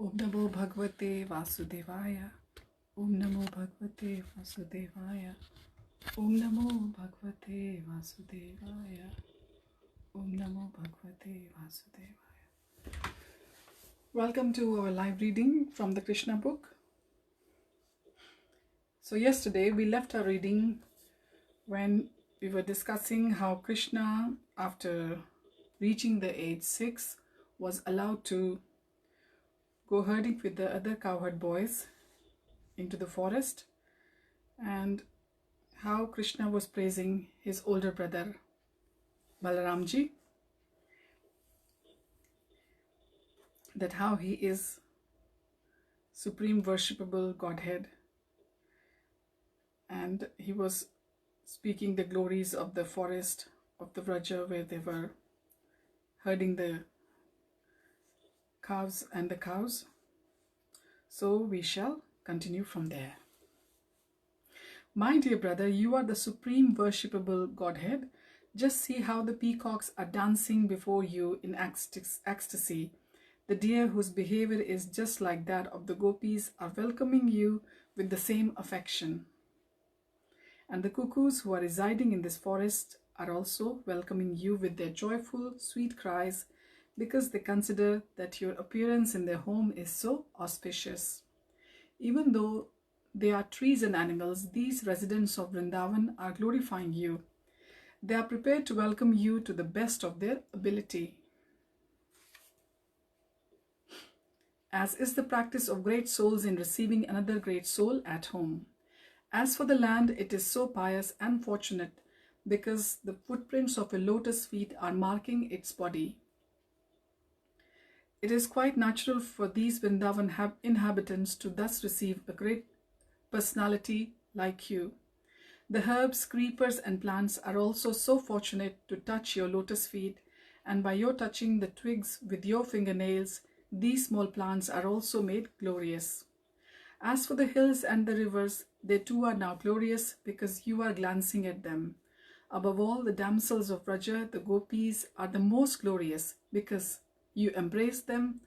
Om Namo Bhagavate Vasudevaya. Om Namo Bhagavate Vasudevaya. Om Namo Bhagavate Vasudevaya. Om Namo Bhagavate Vasudevaya. Welcome to our live reading from the Krishna book. So yesterday we left our reading when we were discussing how Krishna, after reaching the age 6, was allowed to go herding with the other cowherd boys into the forest, and how Krishna was praising his older brother Balaramji, that how he is supreme worshipable Godhead, and he was speaking the glories of the forest of the Vraja where they were herding the calves and the cows. So we shall continue from there. My dear brother, you are the supreme worshipable Godhead. Just see how the peacocks are dancing before you in ecstasy. The deer, whose behavior is just like that of the gopis, are welcoming you with the same affection. And the cuckoos who are residing in this forest are also welcoming you with their joyful, sweet cries, because they consider that your appearance in their home is so auspicious. Even though they are trees and animals, these residents of Vrindavan are glorifying you. They are prepared to welcome you to the best of their ability, as is the practice of great souls in receiving another great soul at home. As for the land, it is so pious and fortunate because the footprints of a lotus feet are marking its body. It is quite natural for these Vrindavan inhabitants to thus receive a great personality like you. The herbs, creepers and plants are also so fortunate to touch your lotus feet, and by your touching the twigs with your fingernails, these small plants are also made glorious. As for the hills and the rivers, they too are now glorious because you are glancing at them. Above all, the damsels of Vraja, the gopis, are the most glorious because you embrace them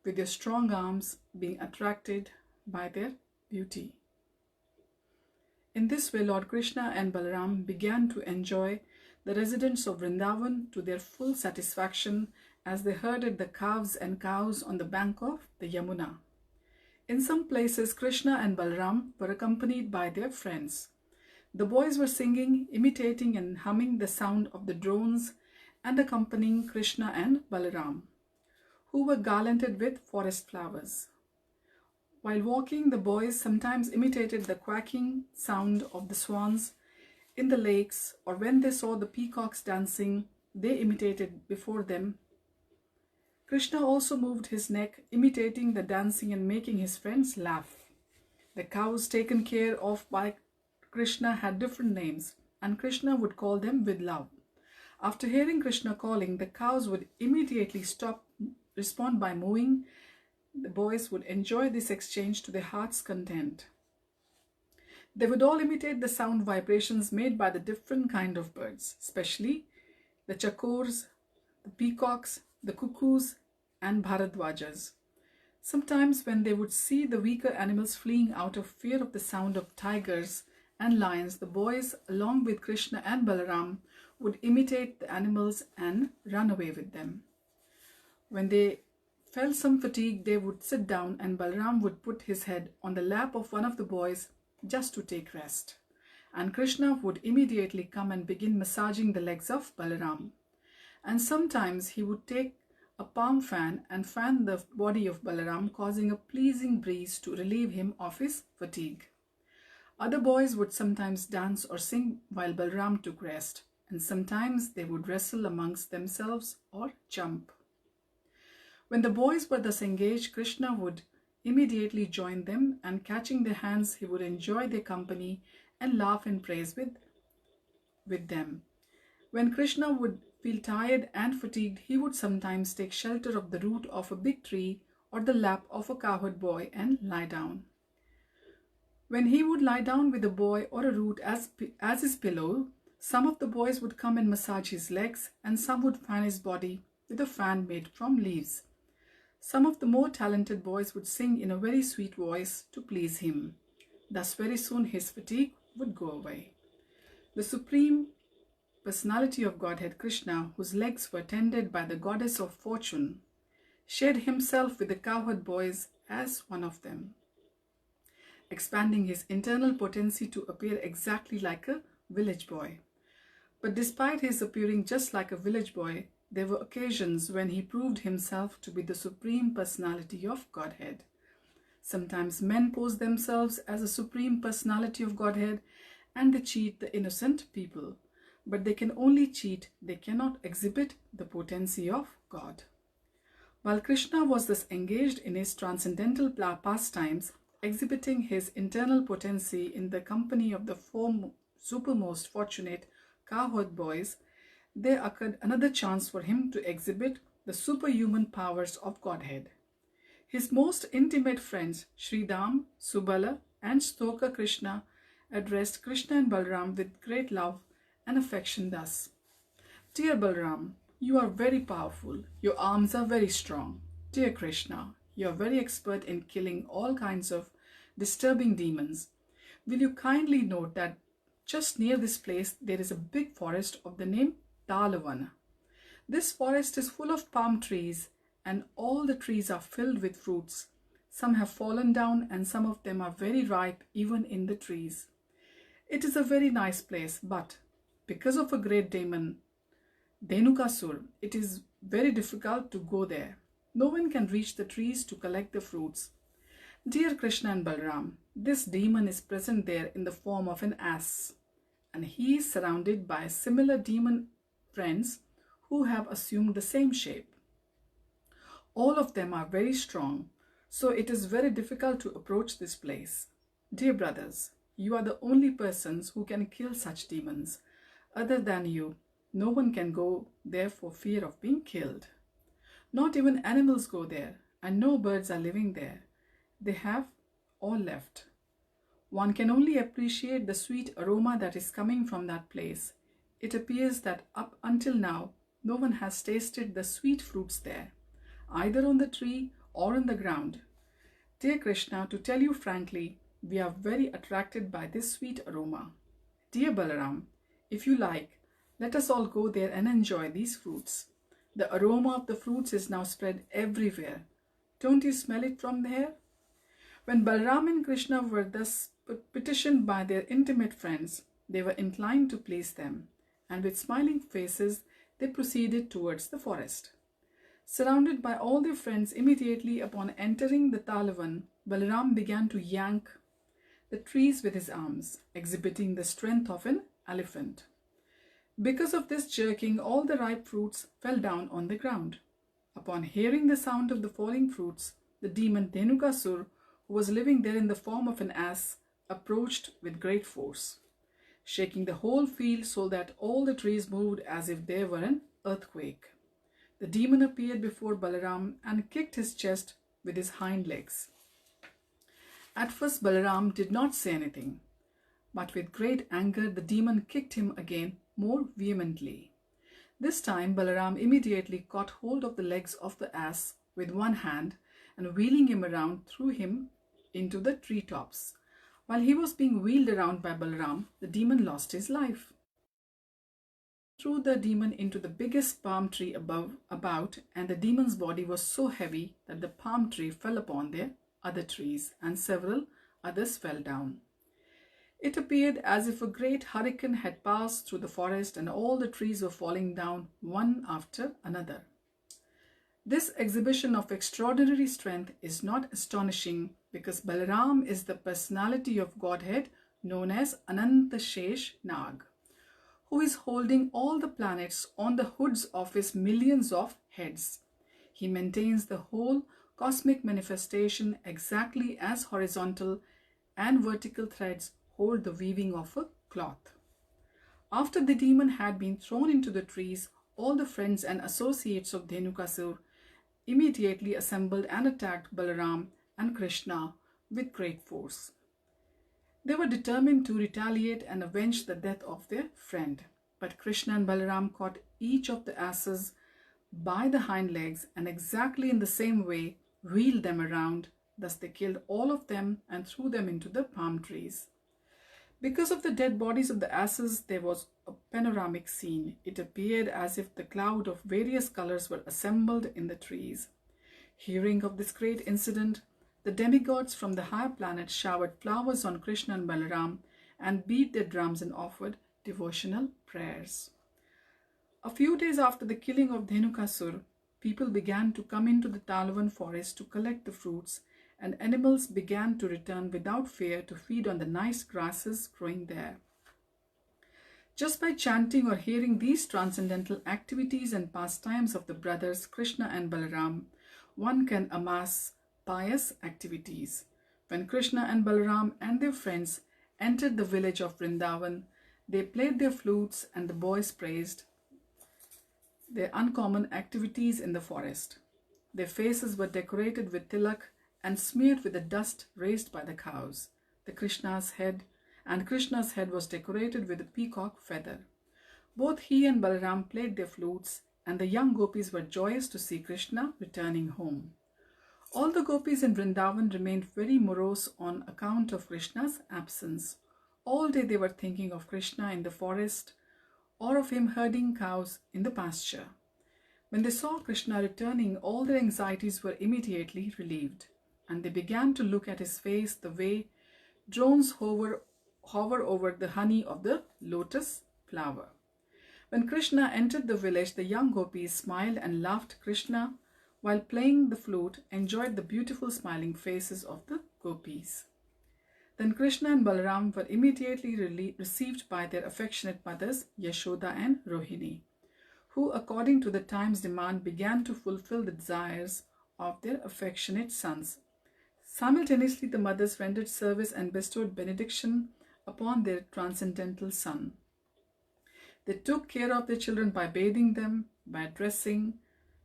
with your strong arms, being attracted by their beauty. In this way, Lord Krishna and Balaram began to enjoy the residents of Vrindavan to their full satisfaction as they herded the calves and cows on the bank of the Yamuna. In some places, Krishna and Balaram were accompanied by their friends. The boys were singing, imitating and humming the sound of the drones and accompanying Krishna and Balaram, who were garlanded with forest flowers. While walking, the boys sometimes imitated the quacking sound of the swans in the lakes, or when they saw the peacocks dancing, they imitated before them. Krishna also moved his neck, imitating the dancing and making his friends laugh. The cows taken care of by Krishna had different names, and Krishna would call them with love. After hearing Krishna calling, the cows would immediately respond by mooing. The boys would enjoy this exchange to their heart's content. They would all imitate the sound vibrations made by the different kind of birds, especially the chakors, the peacocks, the cuckoos and Bharadwajas. Sometimes when they would see the weaker animals fleeing out of fear of the sound of tigers and lions, the boys, along with Krishna and Balaram, would imitate the animals and run away with them. When they felt some fatigue, they would sit down and Balaram would put his head on the lap of one of the boys just to take rest. And Krishna would immediately come and begin massaging the legs of Balaram. And sometimes he would take a palm fan and fan the body of Balaram, causing a pleasing breeze to relieve him of his fatigue. Other boys would sometimes dance or sing while Balaram took rest, and sometimes they would wrestle amongst themselves or jump. When the boys were thus engaged, Krishna would immediately join them, and catching their hands, he would enjoy their company and laugh and praise with them. When Krishna would feel tired and fatigued, he would sometimes take shelter of the root of a big tree or the lap of a cowherd boy and lie down. When he would lie down with a boy or a root as his pillow, some of the boys would come and massage his legs, and some would fan his body with a fan made from leaves. Some of the more talented boys would sing in a very sweet voice to please him. Thus very soon his fatigue would go away. The Supreme Personality of Godhead Krishna, whose legs were tended by the goddess of fortune, shared himself with the cowherd boys as one of them, expanding his internal potency to appear exactly like a village boy. But despite his appearing just like a village boy, there were occasions when he proved himself to be the Supreme Personality of Godhead. Sometimes men pose themselves as a Supreme Personality of Godhead and they cheat the innocent people. But they can only cheat, they cannot exhibit the potency of God. While Krishna was thus engaged in his transcendental pastimes, exhibiting his internal potency in the company of the four supermost fortunate cowherd boys, there occurred another chance for him to exhibit the superhuman powers of Godhead. His most intimate friends, Sridham, Subala, and Stoka Krishna, addressed Krishna and Balram with great love and affection thus: Dear Balram, you are very powerful. Your arms are very strong. Dear Krishna, you are very expert in killing all kinds of disturbing demons. Will you kindly note that just near this place there is a big forest of the name Talavana. This forest is full of palm trees and all the trees are filled with fruits. Some have fallen down and some of them are very ripe even in the trees. It is a very nice place, but because of a great demon, Dhenukasura, it is very difficult to go there. No one can reach the trees to collect the fruits. Dear Krishna and Balram, this demon is present there in the form of an ass, and he is surrounded by similar demon friends who have assumed the same shape. All of them are very strong, so it is very difficult to approach this place. Dear brothers, you are the only persons who can kill such demons. Other than you, no one can go there for fear of being killed. Not even animals go there, and no birds are living there. They have all left. One can only appreciate the sweet aroma that is coming from that place. It appears that up until now, no one has tasted the sweet fruits there, either on the tree or on the ground. Dear Krishna, to tell you frankly, we are very attracted by this sweet aroma. Dear Balaram, if you like, let us all go there and enjoy these fruits. The aroma of the fruits is now spread everywhere. Don't you smell it from there? When Balaram and Krishna were thus petitioned by their intimate friends, they were inclined to please them, and with smiling faces they proceeded towards the forest. Surrounded by all their friends, immediately upon entering the Talavan, Balaram began to yank the trees with his arms, exhibiting the strength of an elephant. Because of this jerking, all the ripe fruits fell down on the ground. Upon hearing the sound of the falling fruits, the demon Dhenukasura, who was living there in the form of an ass, approached with great force, shaking the whole field so that all the trees moved as if there were an earthquake. The demon appeared before Balaram and kicked his chest with his hind legs. At first Balaram did not say anything, but with great anger the demon kicked him again more vehemently. This time Balaram immediately caught hold of the legs of the ass with one hand and wheeling him around threw him into the treetops. While he was being wheeled around by Balaram, the demon lost his life. He threw the demon into the biggest palm tree about, and the demon's body was so heavy that the palm tree fell upon their other trees and several others fell down. It appeared as if a great hurricane had passed through the forest and all the trees were falling down one after another. This exhibition of extraordinary strength is not astonishing because Balaram is the personality of Godhead known as Anantashesh Nag, who is holding all the planets on the hoods of his millions of heads. He maintains the whole cosmic manifestation exactly as horizontal and vertical threads hold the weaving of a cloth. After the demon had been thrown into the trees, all the friends and associates of Dhenukasura immediately assembled and attacked Balaram and Krishna with great force. They were determined to retaliate and avenge the death of their friend. But Krishna and Balaram caught each of the asses by the hind legs and exactly in the same way wheeled them around. Thus they killed all of them and threw them into the palm trees. Because of the dead bodies of the asses, there was a panoramic scene. It appeared as if the cloud of various colors were assembled in the trees. Hearing of this great incident, the demigods from the higher planets showered flowers on Krishna and Balaram and beat their drums and offered devotional prayers. A few days after the killing of Dhenukasura, people began to come into the Talavan forest to collect the fruits, and animals began to return without fear to feed on the nice grasses growing there. Just by chanting or hearing these transcendental activities and pastimes of the brothers Krishna and Balaram, one can amass pious activities. When Krishna and Balaram and their friends entered the village of Vrindavan, they played their flutes and the boys praised their uncommon activities in the forest. Their faces were decorated with tilak and smeared with the dust raised by the cows. Krishna's head was decorated with a peacock feather. Both he and Balaram played their flutes, and the young gopis were joyous to see Krishna returning home. All the gopis in Vrindavan remained very morose on account of Krishna's absence. All day they were thinking of Krishna in the forest or of him herding cows in the pasture. When they saw Krishna returning, all their anxieties were immediately relieved, and they began to look at his face the way drones hover over the honey of the lotus flower. When Krishna entered the village, the young gopis smiled and laughed. Krishna, while playing the flute, enjoyed the beautiful smiling faces of the gopis. Then Krishna and Balaram were immediately received by their affectionate mothers, Yashoda and Rohini, who, according to the time's demand, began to fulfill the desires of their affectionate sons. Simultaneously, the mothers rendered service and bestowed benediction upon their transcendental son. They took care of their children by bathing them, by dressing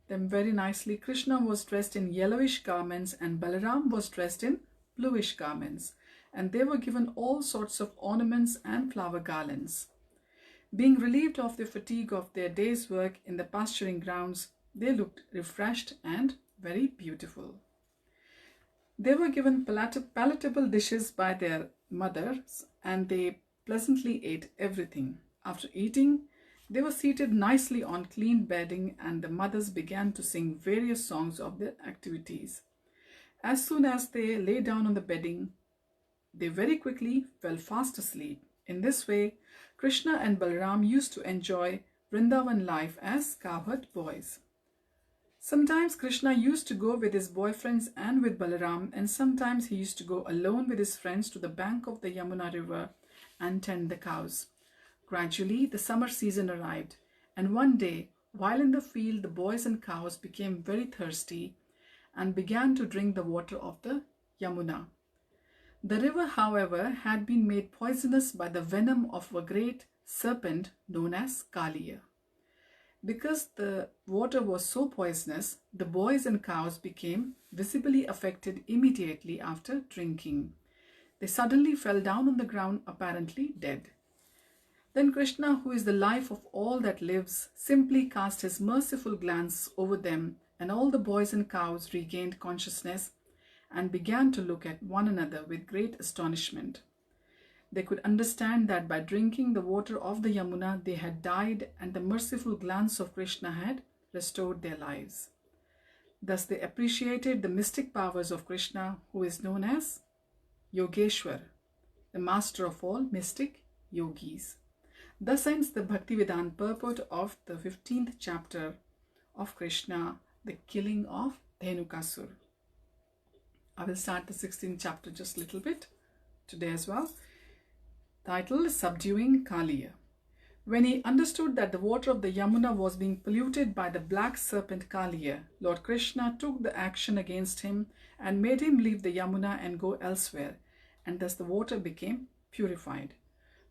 them very nicely. Krishna was dressed in yellowish garments and Balaram was dressed in bluish garments, and they were given all sorts of ornaments and flower garlands. Being relieved of the fatigue of their day's work in the pasturing grounds, they looked refreshed and very beautiful. They were given palatable dishes by their mothers, and they pleasantly ate everything. After eating, they were seated nicely on clean bedding, and the mothers began to sing various songs of their activities. As soon as they lay down on the bedding, they very quickly fell fast asleep. In this way, Krishna and Balaram used to enjoy Vrindavan life as cowherd boys. Sometimes Krishna used to go with his boyfriends and with Balaram, and sometimes he used to go alone with his friends to the bank of the Yamuna river and tend the cows. Gradually, the summer season arrived, and one day, while in the field, the boys and cows became very thirsty and began to drink the water of the Yamuna. The river, however, had been made poisonous by the venom of a great serpent known as Kaliya. Because the water was so poisonous, the boys and cows became visibly affected immediately after drinking. They suddenly fell down on the ground, apparently dead. Then Krishna, who is the life of all that lives, simply cast his merciful glance over them, and all the boys and cows regained consciousness and began to look at one another with great astonishment. They could understand that by drinking the water of the Yamuna, they had died, and the merciful glance of Krishna had restored their lives. Thus they appreciated the mystic powers of Krishna, who is known as Yogeshwar, the master of all mystic yogis. Thus ends the Bhaktivedanta purport of the 15th chapter of Krishna, the killing of Dhenukasura. I will start the 16th chapter just a little bit today as well. Title: Subduing Kaliya. When he understood that the water of the Yamuna was being polluted by the black serpent Kaliya, Lord Krishna took the action against him and made him leave the Yamuna and go elsewhere, and thus the water became purified.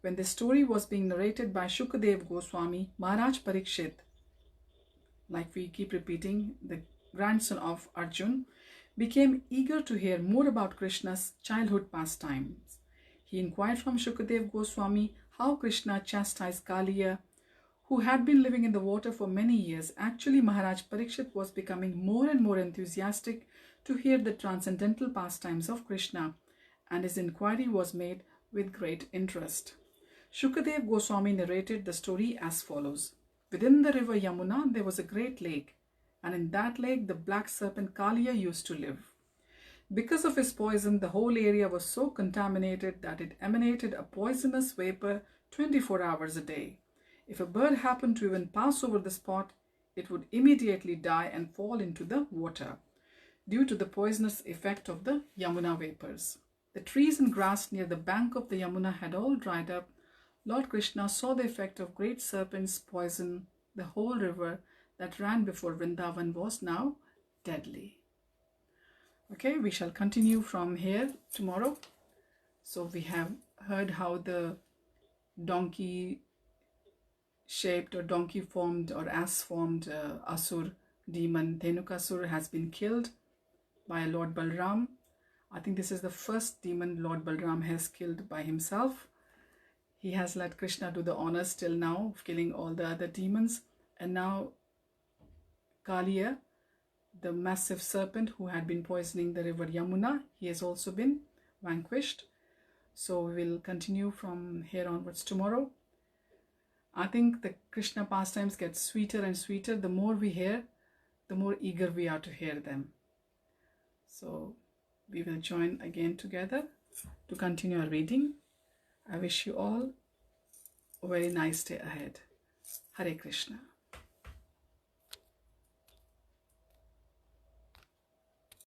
When this story was being narrated by Shukadev Goswami, Maharaj Parikshit, like we keep repeating, the grandson of Arjun, became eager to hear more about Krishna's childhood pastimes. He inquired from Shukadev Goswami how Krishna chastised Kaliya, who had been living in the water for many years. Actually, Maharaj Parikshit was becoming more and more enthusiastic to hear the transcendental pastimes of Krishna, and his inquiry was made with great interest. Shukadev Goswami narrated the story as follows. Within the river Yamuna, there was a great lake, and in that lake the black serpent Kaliya used to live. Because of his poison, the whole area was so contaminated that it emanated a poisonous vapor 24 hours a day. If a bird happened to even pass over the spot, it would immediately die and fall into the water due to the poisonous effect of the Yamuna vapors. The trees and grass near the bank of the Yamuna had all dried up. Lord Krishna saw the effect of great serpent's poison. The whole river that ran before Vrindavan was now deadly. Okay, we shall continue from here tomorrow. So we have heard how the donkey shaped or donkey formed or ass formed Asur demon Dhenukasura has been killed by Lord Balram. I think this is the first demon Lord Balram has killed by himself. He has let Krishna do the honors till now of killing all the other demons. And now Kaliya, the massive serpent who had been poisoning the river Yamuna, he has also been vanquished. So we will continue from here onwards tomorrow. I think the Krishna pastimes get sweeter and sweeter. The more we hear, the more eager we are to hear them. So we will join again together to continue our reading. I wish you all a very nice day ahead. Hare Krishna.